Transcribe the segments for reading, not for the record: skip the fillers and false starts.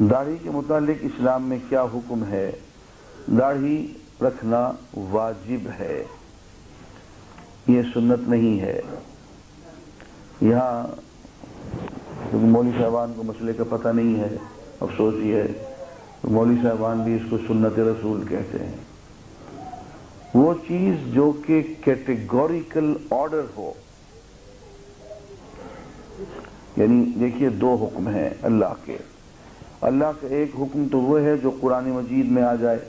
داڑھی کے متعلق اسلام میں کیا حکم ہے؟ داڑھی رکھنا واجب ہے، یہ سنت نہیں ہے۔ یہاں کیونکہ مولوی صاحبان کو مسئلے کا پتہ نہیں ہے، افسوس یہ ہے، مولوی صاحبان بھی اس کو سنت رسول کہتے ہیں۔ وہ چیز جو کہ کیٹیگوریکل آرڈر ہو، یعنی دیکھیے دو حکم ہیں اللہ کے۔ اللہ کا ایک حکم تو وہ ہے جو قرآن مجید میں آ جائے،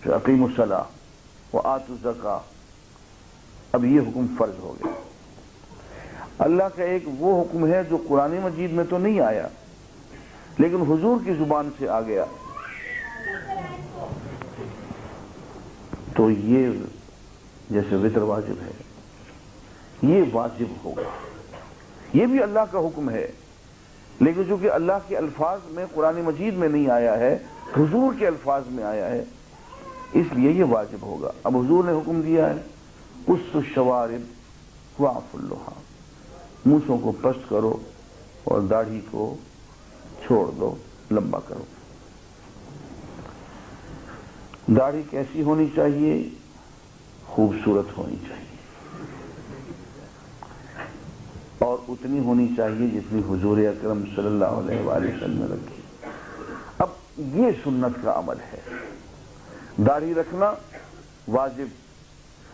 اقیموا الصلاۃ وآتوا الزکاۃ، اب یہ حکم فرض ہو گیا۔ اللہ کا ایک وہ حکم ہے جو قرآن مجید میں تو نہیں آیا لیکن حضور کی زبان سے آ گیا، تو یہ جیسے وطر واجب ہے، یہ واجب ہوگا۔ یہ بھی اللہ کا حکم ہے لیکن چونکہ اللہ کے الفاظ میں قرآن مجید میں نہیں آیا ہے، حضور کے الفاظ میں آیا ہے، اس لیے یہ واجب ہوگا۔ اب حضور نے حکم دیا ہے قصوا الشوارب واعفوا اللحیٰ، مونچھوں کو پست کرو اور داڑھی کو چھوڑ دو، لمبا کرو۔ داڑھی کیسی ہونی چاہیے؟ خوبصورت ہونی چاہیے، اور اتنی ہونی چاہیے جتنی حضور اکرم صلی اللہ علیہ وآلہ وسلم نے رکھی۔ اب یہ سنت کا عمل ہے، داڑھی رکھنا واجب،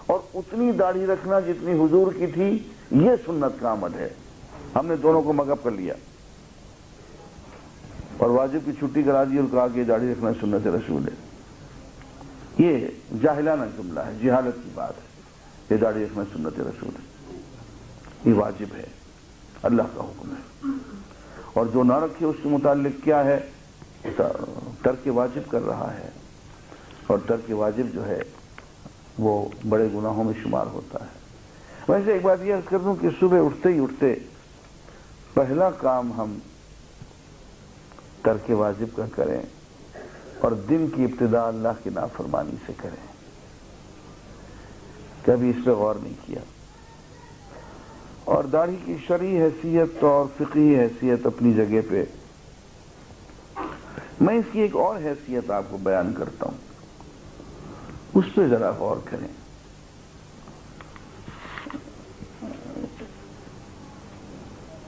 اور اتنی داڑھی رکھنا جتنی حضور کی تھی، یہ سنت کا عمل ہے۔ ہم نے دونوں کو مغب کر لیا اور واجب کی چھٹی کرا دی اور کہا کہ داڑھی رکھنا سنت رسول ہے۔ یہ جاہلانہ جملہ ہے، جہالت کی بات ہے۔ یہ داڑھی رکھنا سنت رسول ہے، یہ واجب ہے، اللہ کا حکم ہے، اور جو نہ رکھے اس کے متعلق کیا ہے؟ ترک واجب کر رہا ہے، اور ترک واجب جو ہے وہ بڑے گناہوں میں شمار ہوتا ہے۔ ویسے ایک بات یہ عرض کر دوں کہ صبح اٹھتے پہلا کام ہم ترک واجب کا کریں اور دن کی ابتدا اللہ کی نافرمانی سے کریں۔ کبھی اس پہ غور نہیں کیا۔ اور داڑھی کی شرعی حیثیت اور فقہی حیثیت اپنی جگہ پہ، میں اس کی ایک اور حیثیت آپ کو بیان کرتا ہوں، اس پہ ذرا غور کریں۔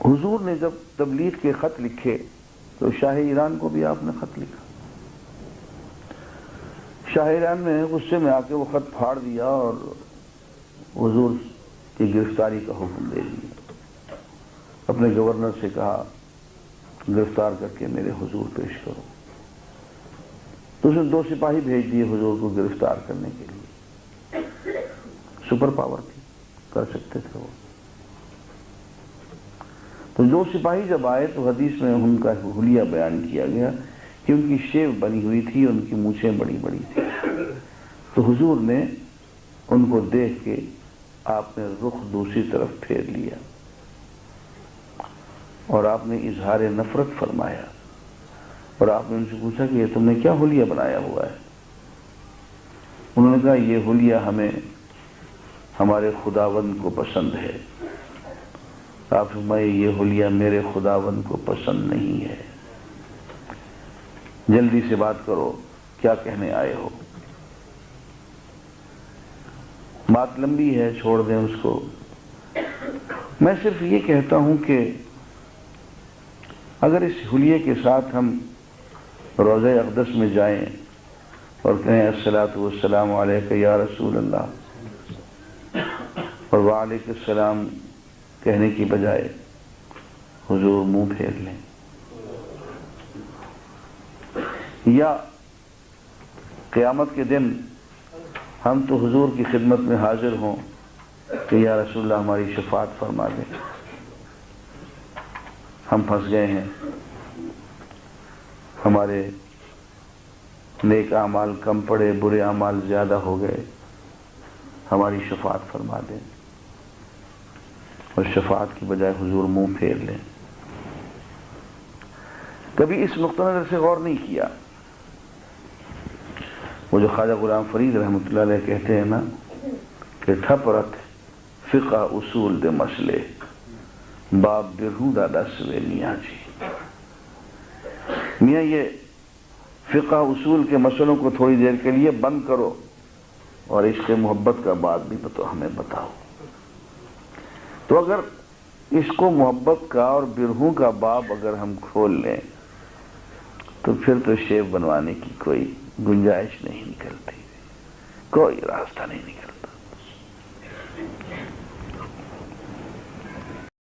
حضور نے جب تبلیغ کے خط لکھے تو شاہ ایران کو بھی آپ نے خط لکھا۔ شاہ ایران نے غصے میں آ کے وہ خط پھاڑ دیا اور حضور کی گرفتاری کا حکم دے دیا۔ اپنے گورنر سے کہا گرفتار کر کے میرے حضور پیش کرو، تو اس نے 2 سپاہی بھیج دیے حضور کو گرفتار کرنے کے لیے۔ سپر پاور تھی، کر سکتے تھے وہ۔ تو 2 سپاہی جب آئے تو حدیث میں ان کا حلیہ بیان کیا گیا کہ ان کی شیو بنی ہوئی تھی، ان کی مونچھیں بڑی بڑی تھی۔ تو حضور نے ان کو دیکھ کے آپ نے رخ دوسری طرف پھیر لیا اور آپ نے اظہار نفرت فرمایا، اور آپ نے ان سے پوچھا کہ یہ تم نے کیا حلیہ بنایا ہوا ہے؟ انہوں نے کہا یہ حلیہ ہمیں ہمارے خداوند کو پسند ہے۔ آپ فرمائے یہ حلیہ میرے خداوند کو پسند نہیں ہے، جلدی سے بات کرو، کیا کہنے آئے ہو؟ بات لمبی ہے، چھوڑ دیں اس کو۔ میں صرف یہ کہتا ہوں کہ اگر اس حلیے کے ساتھ ہم روضہ اقدس میں جائیں اور کہیں الصلاۃ والسلام علیک یا رسول اللہ، اور وعلیکم السلام کہنے کی بجائے حضور منہ پھیر لیں، یا قیامت کے دن ہم تو حضور کی خدمت میں حاضر ہوں کہ یا رسول اللہ ہماری شفاعت فرما دیں، ہم پھنس گئے ہیں، ہمارے نیک اعمال کم پڑے، برے اعمال زیادہ ہو گئے، ہماری شفاعت فرما دیں، اور شفاعت کی بجائے حضور منہ پھیر لیں۔ کبھی اس نقطہ نظر سے غور نہیں کیا۔ وہ جو خواجہ غلام فرید رحمۃ اللہ علیہ کہتے ہیں نا کہ ٹھپرت فقہ اصول دے مسئلے باب برہودہ دس وے میاں جی، میاں یہ فقہ اصول کے مسئلوں کو تھوڑی دیر کے لیے بند کرو اور عشق محبت کا بات بھی ہمیں بتاؤ. تو اگر عشق و محبت کا اور برہوں کا باب اگر ہم کھول لیں تو پھر تو شیف بنوانے کی کوئی گنجائش نہیں نکلتی، کوئی راستہ نہیں نکلتا.